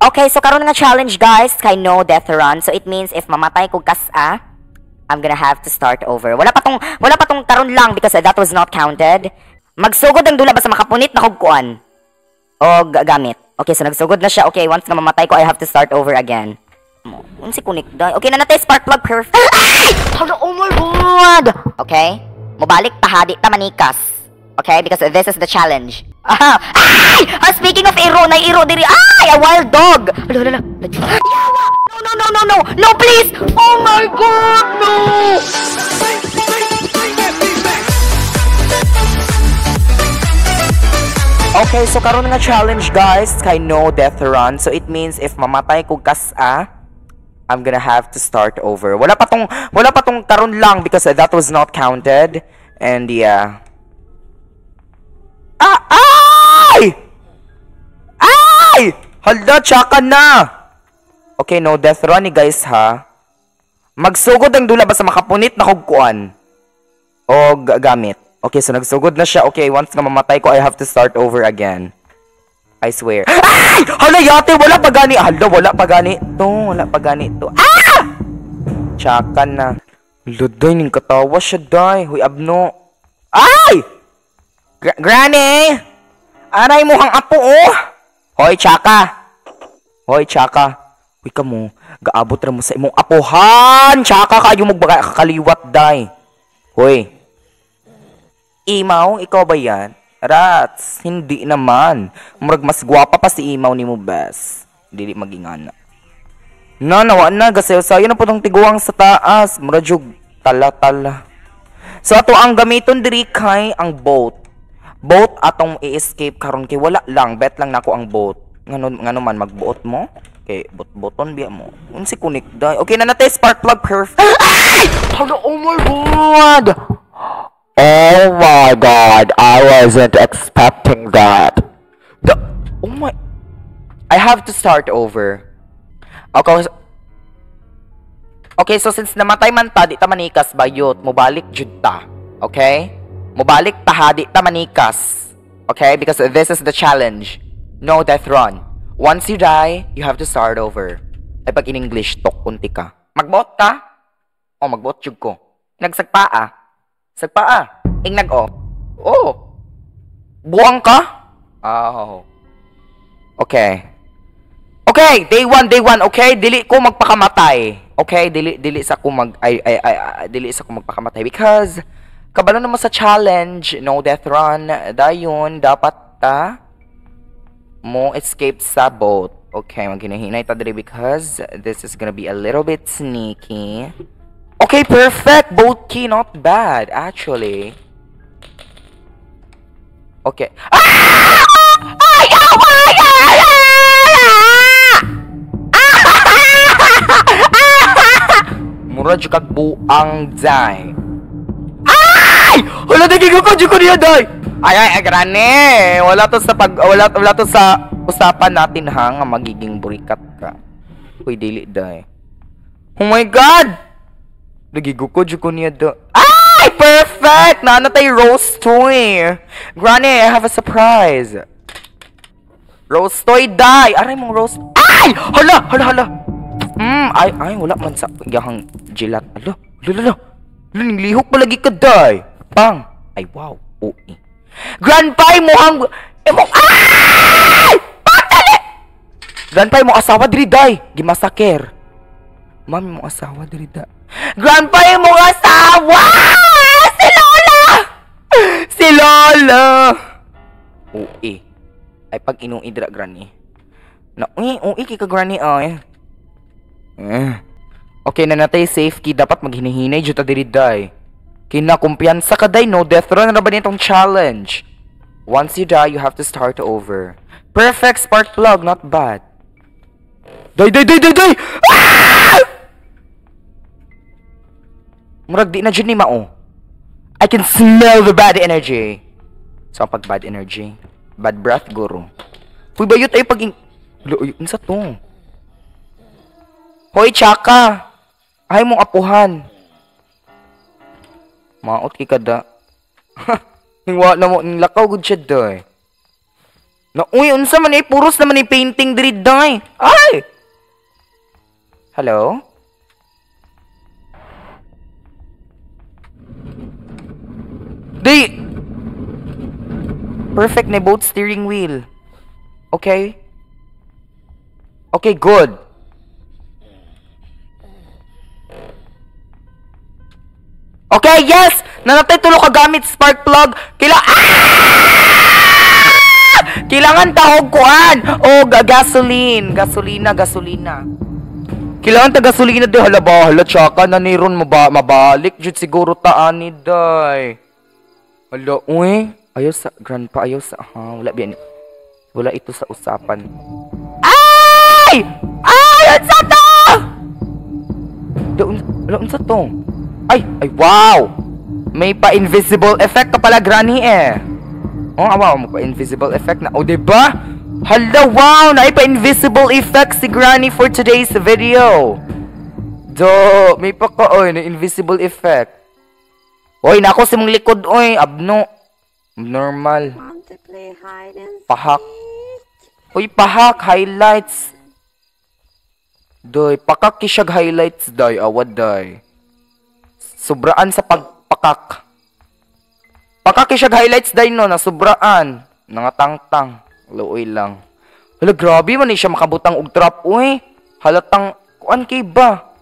Okay, so karon nga challenge guys kay no death run. So it means if mamatay ko kas-a, I'm gonna have to start over. Wala pa tong karon lang because that was not counted. Magsugod ang dula basta makapunit na hugkuan. O gamit. Okay, so nagsugod na siya. Okay, once na mamatay ko, I have to start over again. Unsi kunik dai. Okay na natay spark plug perfect. Oh my god. Okay? Mobalik tahadi ta manikas. Okay, because this is the challenge. Ay! Speaking of iro, na iro diri. Ay, a wild dog. Hala. Yawa! No, please. Oh my god, no. Okay, so karon nga challenge guys kay no death run. So it means if mamatay ko kas-a, I'm gonna have to start over. Wala pa tong karon lang because that was not counted. And yeah. Ay! Hala, tsaka na! Okay, no death run ni guys ha. Magsugod ang dula basta makapunit na hugkuan. O gamit. Okay, so nagsugod na siya. Okay, once na mamatay ko, I have to start over again. I swear. Ay! Hala, yate! Wala pa gani. Hala, wala pa gani. Wala pa gani to. Tsaka na. Luday, ning katawa siya, day. Huy, abno. Ay! Granny! Aray mo hang apo, oh! Hoy, tsaka! Huy, kamo. Gaabot ra mo sa imong apohan! Tsaka kayo magkakaliwat, day. Hoy. Imaw, ikaw ba yan? Rats, hindi naman. Murag mas gwapa pa si Imaw ni mo, bes. Dili magingana. Nawa na, gasayo-sayo na po tong tiguang sa taas. Murag yung tala-tala. So, ato ang gamiton diri kay ang boat. Boat atong i-escape karon kay wala lang. Bet lang nako ang boat. Ngano man, magbuot mo? Okay, boton biya mo. Unsi kunik day. Okay na natay spark plug perfect. Ay! Oh my god! Oh my god, I wasn't expecting that. Oh my... I have to start over. Okay, so since namatay man ta, di ta manikas bayot. Mubalik jud ta. Okay? Mubalik ta ha, di ta manikas. Okay? Because this is the challenge. No death run. Once you die, you have to start over. Ay pag in English, tok unti ka. Magbot ka? O, magbot jud ko. Nagsagpaa. Sagpaa. Ingnag o. Oh. Buwang ka? Oh. Okay. Okay, day one. Okay, dili ko magpakamatay. Okay, dili sa ko magpakamatay because kabalo naman sa challenge, no death run, dayon dapat ta mo escape sa boat. Okay, maghinahinay ta diri because this is gonna be a little bit sneaky. Okay, perfect. Boat key, not bad, actually. Okay. Mura jud kag buang day. Ay! Wala dagigo ko jud ko niya day. Ay, grane. Wala to sa usapan natin ha nga magiging burikat ka. Uy, dili day. Oh my god! Nagigo ko jud ko niya da. Ay! Perfect! Nanatay roast toy. Granny, I have a surprise. Roast toy die. Aray mong roast. Ay! Hala. Ay, wala man sa gahang jilat. Hala. Lihok pa lagi ka die. Bang. Ay, wow. Ui. Grandpa mo hang ay! Patali! Grandpa mo asawa diri die. Gimasaker. Mami mo asawa diri da. Grandpa mo asawa! Si Lola! Ui. Ay pag inong idra granny. Na ui kay ka granny ay. Okay na natay safe key dapat maghinahinay jud ta diri day. Kinakumpiyansa ka day, no death run na ba nitong challenge? Once you die, you have to start over. Perfect spark plug, not bad. Day! Ah! Murag di na dyan ni Mao. I can smell the bad energy. So, pag bad energy, bad breath, guru. Uy, bayot ay pag... Uy, unsa to? Hoy, tsaka! Ay mong apuhan. Maot ki kada. Ningwa na mo, nilakaw gud siya doy. Na, uy, unsa man puros naman painting diri day. Ay! Hello? Di! Perfect na boat steering wheel. Okay? Okay, good. Okay, yes! Nanatay tulo ka gamit spark plug. Kailangan tahog kuan. Oh, gasoline. Gasolina. Kailangan ta gasolina di hala ba? Hala tsaka na ni ron mabalik jud siguro ta ani day. Hala, uy. Ayaw sa grandpa, ayaw sa wala biyan. Wala ito sa usapan. Ay! Ay, unsa to? Wala unsa to? Ay, wow! May pa-invisible effect ka pala, Granny eh. Oh, wow, may pa-invisible effect na. Oh, diba? Hala, wow! May pa-invisible effect si Granny for today's video. May pa ka, oy, na invisible effect. Oy, nako si mong likod, oy, abno. Normal. Pahak. Uy, pahak, highlights. Doy, pakak kisyag highlights, day, awad, day. Sobraan sa pagpakak. Pakak kisyag highlights, day, no, na sobraan. Nangatangtang. Luoy lang. Hala, grabe man siya makabutang og trap, uy. Halatang, kuan kay ba?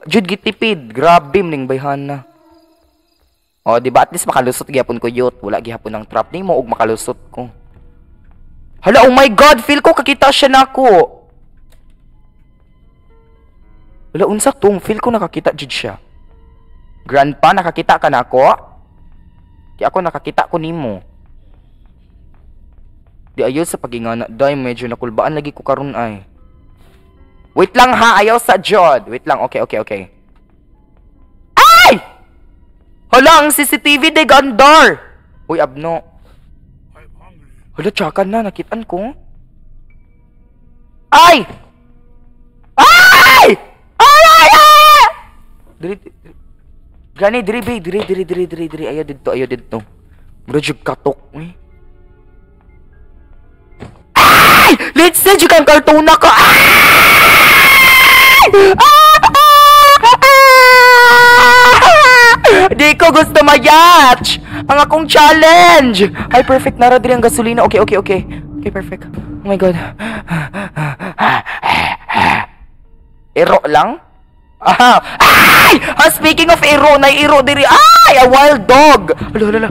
Jud gitipid, grabe mning bayhana. O, diba at least makalusot gihapon ko yut. Wala gihapon ng trap ni mo og makalusot ko. Hala, oh my god, feel ko kakita siya nako. Wala, unsa tong feel ko nakakita jud siya. Grandpa, nakakita ka nako? Kaya ako nakakita ko nimo. Di ayaw sa pagingana, day, medyo nakulbaan lagi ko karon ay. Wait lang ha, ayaw sa jod. Wait lang, okay. Ay! Hala, ang CCTV de gandar. Uy, abno. Hala, tsaka na, nakitaan ko. Ay! Ay! Ay! Diri. Gani, diri, bay. Diri. Ayaw dito. Bro, jug katok. Uy. Ay! Let's say, jug ang kartuna ka. Di ko gusto ma-yatch ang akong challenge. Ay, perfect. Nara diri ang gasolina. Okay, perfect. Oh my god. Ero lang? Ay! Speaking of ero, ero diri. Ay! A wild dog. Hala.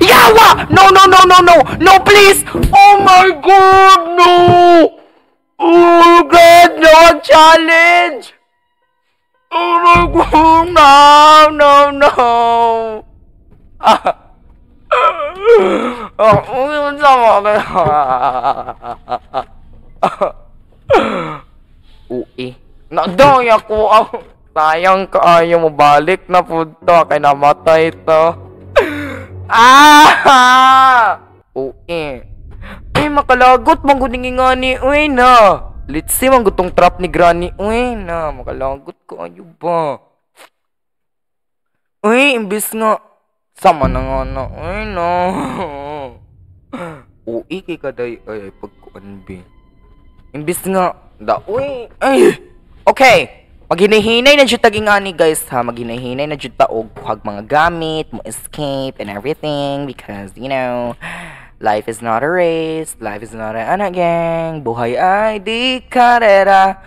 Yawa! No, please! Oh my god, no! Oh god, no! Ang challenge! Oh my god, no! Yun sa mga Uy, nadaya ko ang sayang kaayo mo balik na punta kay namatay to. Uy, makalagot mangguningi nga ni uy na. Let's see manggutong trap ni Granny. Uy na, makalagot ko ayo ba. Uy, imbis nga sama na nga na. Uy na. Uy, kay kaday ay pagkuan be. Imbis nga uy, ay. Okay. Maghinahinay na jud tagi nga ni guys ha. Maghinahinay na jud ta og kuhag mga gamit, mo escape and everything because you know, life is not a race, life is not an gang. Buhay ay di karera.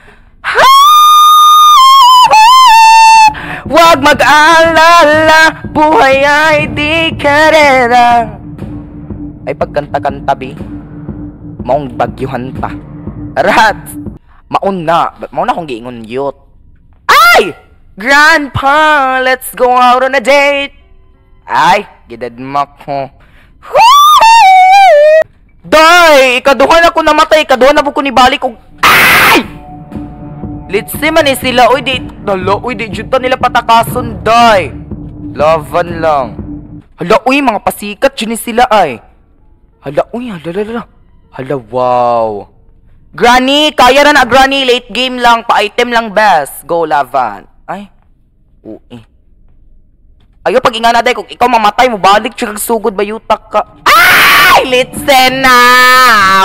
Wag mag-alala, buhay ay di karera. Ay pagkanta-kanta bi, maong bagyuhan ta. Rat, maon na akong giingon yut. Ay! Grandpa, let's go out on a date. Ay, gidadmak ko. Day, ikaduhan ako namatay, ikaduhan na po ko ni balik og ay! Let's see man sila, uy di juta nila patakason, day. Lavan lang. Hala, uy, mga pasikat yun sila ay. Hala, uy, hala, wow. Granny, kaya na Granny, late game lang, pa-item lang best. Go, lavan. Ay, uy. Ayo pag ingana day kung ikaw mamatay mo balik jud kag sugod bayutak ka. Ay, litsen na.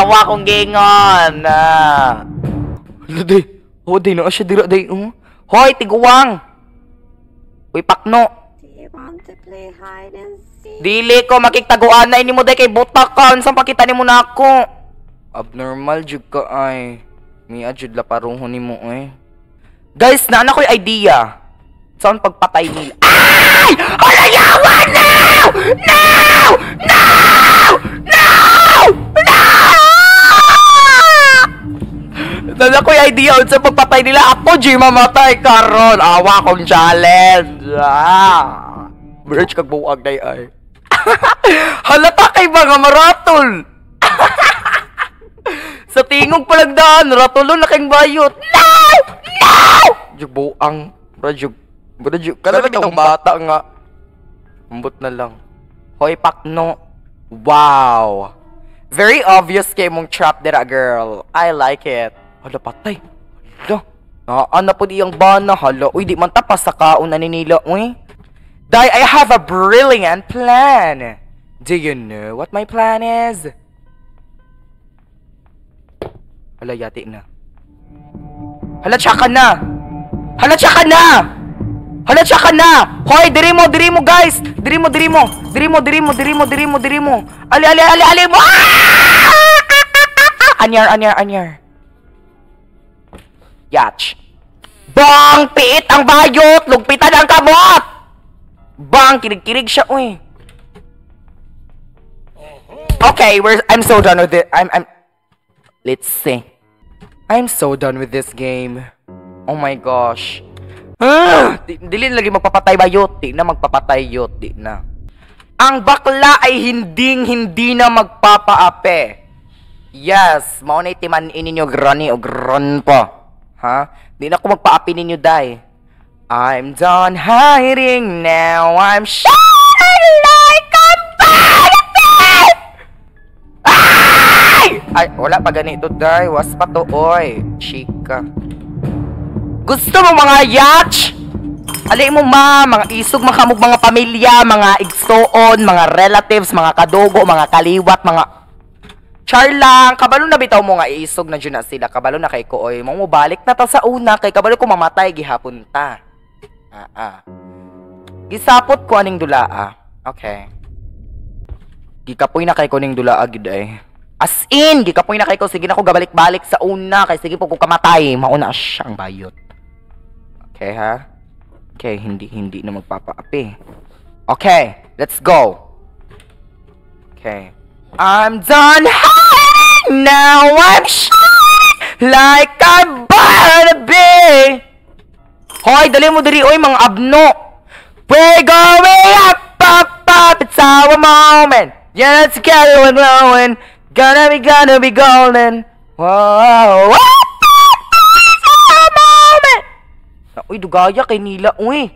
Awa kong gingon. Hala day. Oh, day na siya dira day. Hoy, tiguwang. Uy, pakno. Do you want to play hide and seek? Dili ko makiktaguan na ini mo day kay butak ka. Unsang pakita nimo na ako? Abnormal jud ka ay. Miya jud la parunghon nimo eh. Guys, na ko'y idea. Saan pagpatay nila? Ay! Halayawan! No! No! No! No! No! Nana ko'y idea sa pagpatay nila. Ako, G, mamatay karon. Awa kong challenge. Birch kag buwag na ay. Halata kay mga maratol. Sa tingog palagdaan, ratulon na kayong bayot. No! No! Jug buang. Jug. Kala itong bata nga. Ambot na lang. Hoy, pakno. Wow. Very obvious kay mong trap dira, girl. I like it. Hala, patay. Hala. Naana po diyang bana. Hala, uy, di man tapas sa kaon na ninila, uy. Day, I have a brilliant plan. Do you know what my plan is? Hala, yati na. Hala, tsaka na. Hala, tsaka na. Hala, tsaka na! Hoy, diri mo, guys! Diri mo! Ali mo! Anyar. Yatch. Bang! Piit ang bayot! Lugpitan ang kamot! Bang! Kirig-kirig siya, uy. Okay, I'm so done with it. Let's see. I'm so done with this game. Oh my gosh. Dili lagi magpapatay bayot. Di na magpapatay yot. Di na. Ang bakla ay hindi na magpapaape. Yes. Mauna itimanin ninyo granny o gran pa. Ha? Di na ako magpaapi ninyo, day. I'm done hiding now. I'm shining like a butterfly. Ay! Wala pa ganito, day. Was pa to, oy. Chika. Gusto mo mga yatch? Alay mo mga isog, makamog mga pamilya, mga igsoon, mga relatives, mga kadugo, mga kaliwat, mga... Char lang, kabalo na bitaw mo nga isog na dyan na sila, kabalo na kay ko, oy. Mo balik na ta sa una, kay kabalo ko mamatay, gihapon ta. Gisapot ko aning dulaa. Okay. Gikapoy na kay ko ning dulaa, gid ay. As in, gikapoy na kay ko, sige na ko gabalik-balik sa una, kay sige po ko kamatay, mauna siya ang bayot. Okay, ha? Okay, hindi na magpapaapi. Okay, let's go. Okay. I'm done hiding now. I'm shining like a butterfly. Hoy, dali mo diri, oy, mga abno. We're going up, up, up. It's our moment. Yeah, let's get it glowing. Gonna be golden. Whoa, whoa. Uy, dugaya kay nila, uy.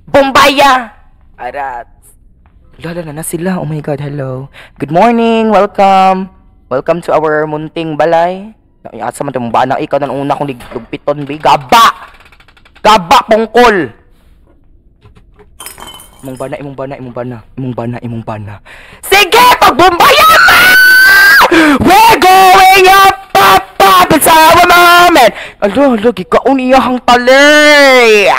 Bombaya! Arat. Lala na sila. Oh my God, hello. Good morning, welcome. Welcome to our munting balay. Asa man itong bana, ikaw na una kong ligpiton, be. Gaba! Gaba, pungkol! Imong bana. Sige, pagbombaya mo! We're going up! It's our moment! Alo, gikaon iyahang tali!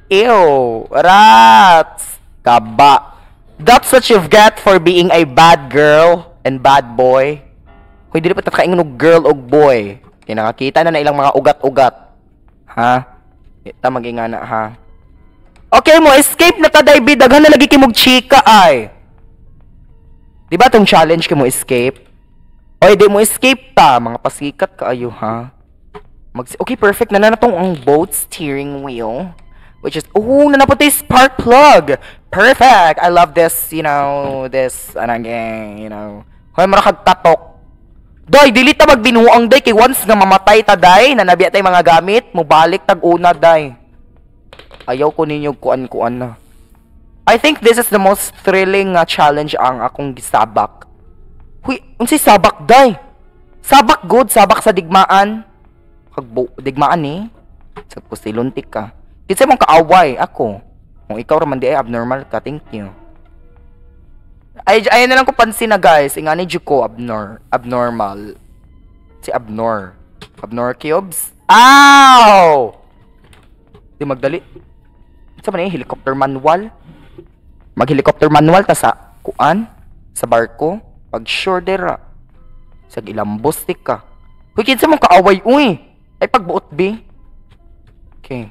Ew! Rats! Kaba! That's what you've got for being a bad girl and bad boy. Kung hindi pa tatakain ng girl o boy. Kinakakita na ilang mga ugat-ugat. Ha? Ita magingana, ha? Okay mo, escape na ta, David. Daghan na lagi kimog chika, ay. Diba tong challenge mo escape? Oy, di mo escape ta. Mga pasikat kaayo, ha? Okay, perfect. Nananatong ang boat steering wheel. Which is, nanaputi spark plug. Perfect. I love this, Hoy, marakag tatok. Day, dili ta magbinuang, day. Kay once nga mamatay ta, day. Nanabiya tay mga gamit. Mubalik tag-una, day. Ayaw ko ninyo kuan-kuan na. I think this is the most thrilling challenge ang akong gisabak. Huy, unsay sabak, day? Sabak good, sabak sa digmaan. Digmaan, eh. Sa pusiluntik ka. Kinsa mong kaaway, ako. Kung ikaw raman di ay abnormal ka, thank you. Ay na lang ko pansin na guys, ingani jud ko abnormal. Si Abnor cubes. Ow! Di magdali. Sa man helicopter manual. Mag-helicopter manual ta sa kuan, sa barko, pag sure dera. Sa ilambos ka. Huy, kinsa mong kaaway, uy. Ay pagbuot bi. Okay.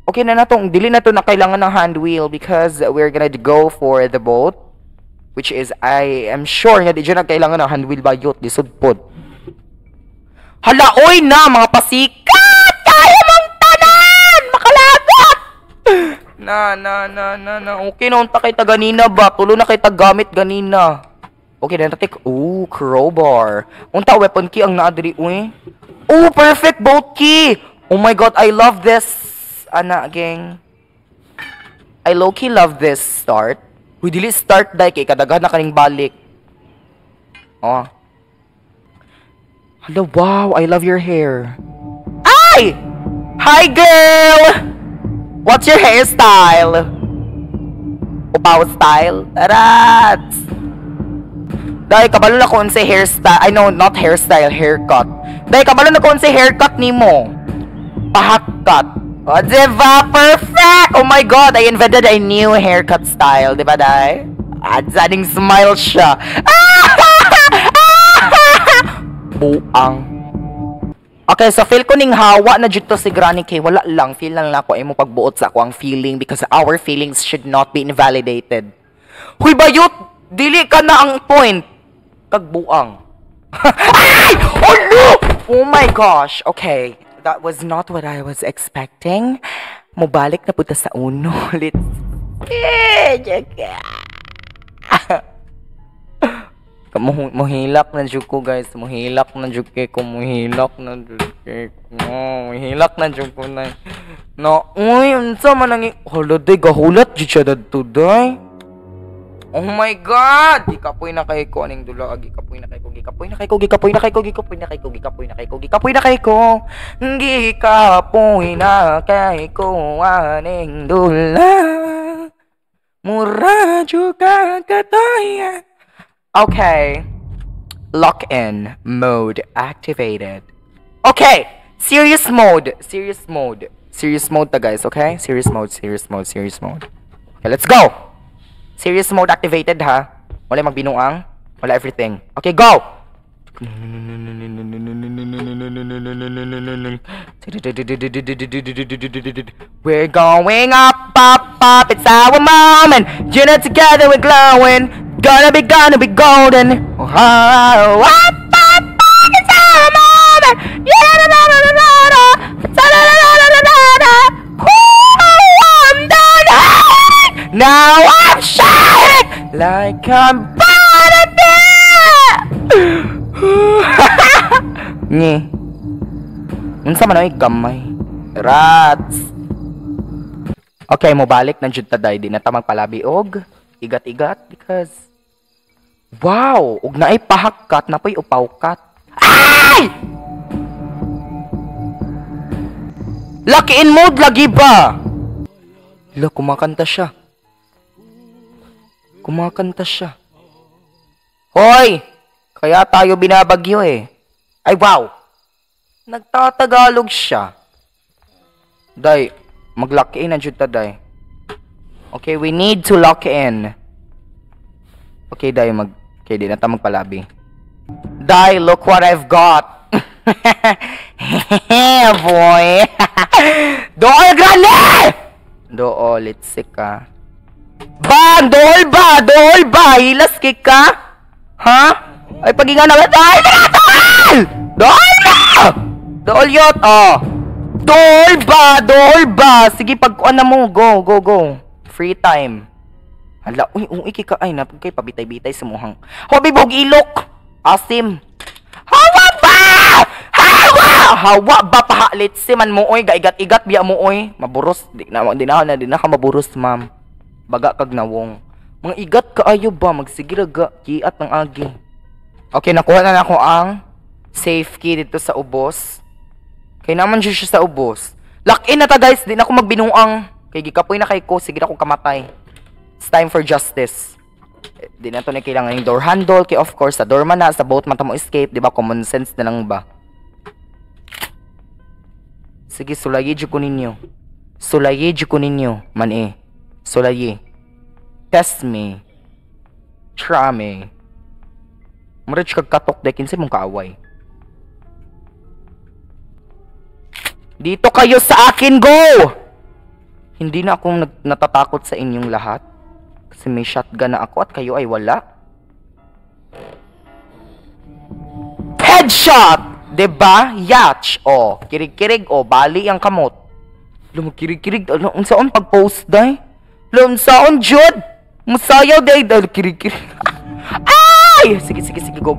Okay na natong dili na to na kailangan ng hand wheel because we're gonna go for the boat, which is I am sure nga di dyan na kailangan ng hand wheel bayot lisod pod. Hala oy na mga pasikat, kaya mong tanan makalagot. Na okay na unta kay taganina ba, tulo na kay tagamit ganina. Okay na natik. Ooh, crowbar. Unta weapon key ang naadri uy. Oh, perfect boat key. Oh my god, I love this. Ana, gang. I low-key love this start. Huy, dili start dahil kay kadaghan na kaning balik. Oh. Hello, wow, I love your hair. Ay! Hi, girl! What's your hairstyle? Upaw style? Rats! Dahil kabalo na kung sa hairstyle. I know, not hairstyle, haircut. Dahil kabalo na kung sa haircut ni mo. Pahakkat. Oh, diba? Perfect! Oh my god, I invented a new haircut style. Diba, Day? Adzaning smile siya. Buang. Okay, so feel ko ning hawa na dito si Granny K. Wala lang, feel lang ako ay mo pagbuot sa ako ang feeling because our feelings should not be invalidated. Huy, bayot! Dili ka na ang point. Kagbuang. Ay! Oh no! Oh my gosh. Okay. That was not what I was expecting. Mubalik na punta sa uno. Let's... Muhilak na dyan ko, guys. Muhilak na dyan ko. Muhilak na dyan ko. Muhilak na dyan ko na. No, uy, unsa man nang... Holiday, gahulat dyan siya dito, day. Oh my god! Gikapoy na kay ko aning dula, gikapoy na kay ko, gikapoy na kay ko, gikapoy na kay ko, gikapoy na kay ko, gikapoy na kay ko, gikapoy na kay ko. Gikapoy na kay ko aning dula. Mura juga katoya. Okay. Lock in mode activated. Okay. Serious mode. Serious mode. Serious mode ta guys, okay? Serious mode, serious mode, serious mode. Okay, let's go. Serious mode activated ha. Wala magbinuang. Wala everything. Okay, go! We're going up, up, up. It's our moment. You know, together we're glowing. Gonna be golden. Oh, up, up, up. It's our moment. Yeah, da, da, da, da, da, da. Da, da, da, da, da, da, da. I'm done. Now I'm shining like I'm born again. Ngi. Unsa man ay gamay. Rats. Okay, mo balik na jud ta day di na ta magpalabi og igat-igat because wow, ug naay pahakkat na pay upawkat. Ay! Lucky in mode lagi ba? Hala, kumakanta siya. Kumakanta siya. Hoy! Kaya tayo binabagyo eh. Ay, wow! Nagtatagalog siya. Day, mag-lock in na jud ta, day. Okay, we need to lock in. Okay, day, okay, di na ta magpalabi. Day, look what I've got. Boy. Dool, Granny! Dool, let's see ka. Ba, dool ba? Hilas ka? Ha? Ay, pagingan na. Ay, dool! Dool ba? Dool yot, oh. Dool ba? Sige, pagkuan na mo. Go. Free time. Hala, uy, ka ay, napag kay pabitay-bitay sa muhang. Hobi, bog ilok. Asim. Hawa ba? Hawa ba pahalit si man mo, oy, gaigat-igat biya mo, oy. Maburos, di na ka maburos, ma'am. Baga kag nawong. Mga igat kaayo ba, magsigiraga, kiat ng agi. Okay, nakuha na ako ang safe key dito sa ubos. Kaya naman siya sa ubos. Lock in na ta guys, di na ako magbinuang. Kay gikapoy na kay ko, sige na akong kamatay. It's time for justice. Di na to na kailangan yung door handle, kay of course, sa door man na, sa boat man ta mo escape, di ba? Common sense na lang ba? Sige, sulayi dyo ko ninyo. Sulayi dyo ko ninyo, man eh. Sulayi. Test me. Try me. Marich kag katok, dekin sa mong kaaway. Dito kayo sa akin, go! Hindi na akong natatakot sa inyong lahat. Kasi may shotgun na ako at kayo ay wala. Headshot! Diba? Yatch! O, kirig-kirig o, bali ang kamot. Alam mo, kirig-kirig. Ano, unsaon pag-post, day? Alam, unsaon, Jud? Musayaw, day. Kirig-kirig. Ay! Sige, go.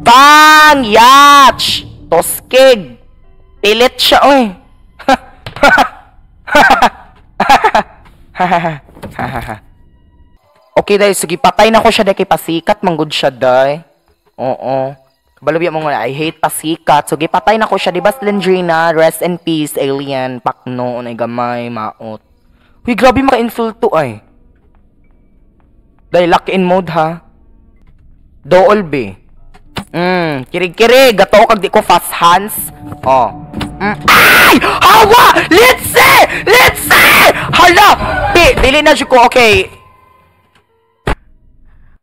Bang! Yatch! Toskig! Pilit siya, oy. Okay, day. Sige, patay na ko siya, day. Kay pasikat, manggod siya, day. Oo. Kabalubya mo nga, I hate pasikat. Sige, patay na ko siya. Diba, Slendrina? Rest in peace, alien. Pakno, unay gamay, maot. Uy, grabe maka-insult to, ay. Day, lock in mode, ha? Dool, be. Kirig-kirig. Gato kag di ko fast hands. Oh. Ay! Hawa! Let's see! Hala! Dili na siya ko. Okay.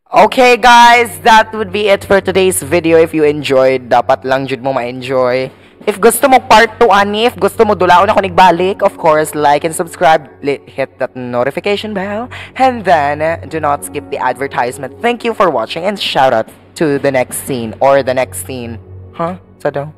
Okay, guys. That would be it for today's video. If you enjoyed, dapat lang jud mo ma-enjoy. If gusto mo part 2 ani, if gusto mo dulaon ako nagbalik, of course, like and subscribe, hit that notification bell, and then do not skip the advertisement. Thank you for watching, and shout out to the next scene or the next scene. Huh? Sa daw?